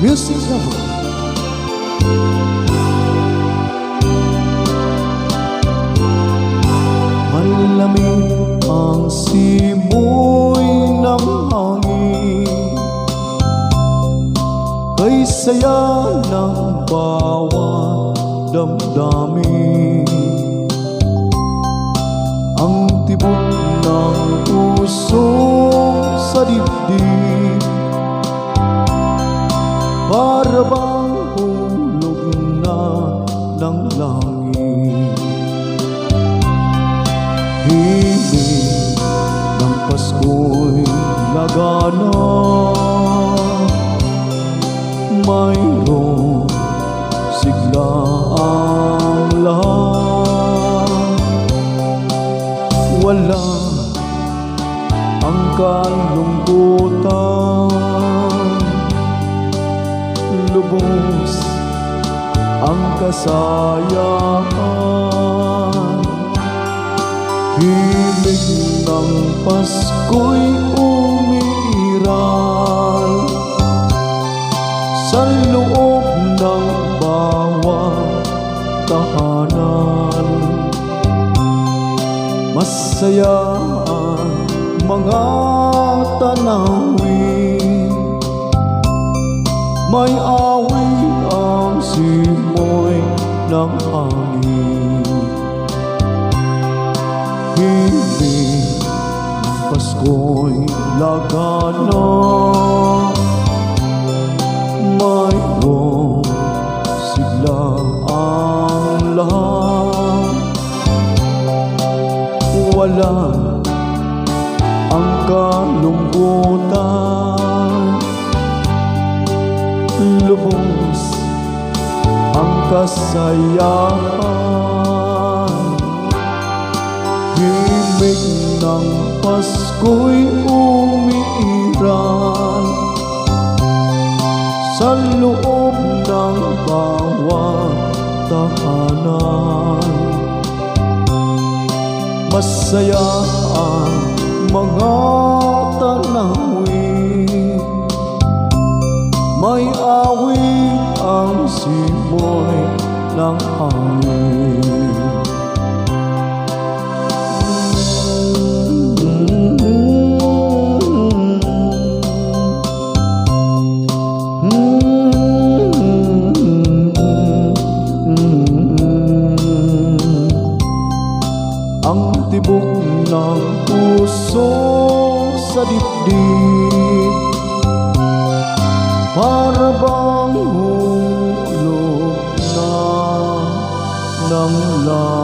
Music Lover. Malamig ang simoy ng hangin, kay saya ng bawat damdamin. Ang tibok ng puso sa dibdib, para bang hulog na ng langit. Himig ng Pasko'y lagana, mayroong sigla ang lahat. Wala ang kalungkutan, lubos ang kasayahan. Himig ng Pasko'y umiiral sa loob ng bawat tahanan. Masaya ang mga tanawin, may awit ang simoy ng hangin. Himig ng Pasko'y lagana, mayroong sigla ang lahat. Wala ang kalungkutan, lubos ang kasayahan. Himig ng Pasko'y umiiral sa loob ng bawat tahanan. Masaya ang mga tanawin, may awit ang simoy ng hangin. Ang tibok ng puso sa dibdib, para bang hulog na ng langit.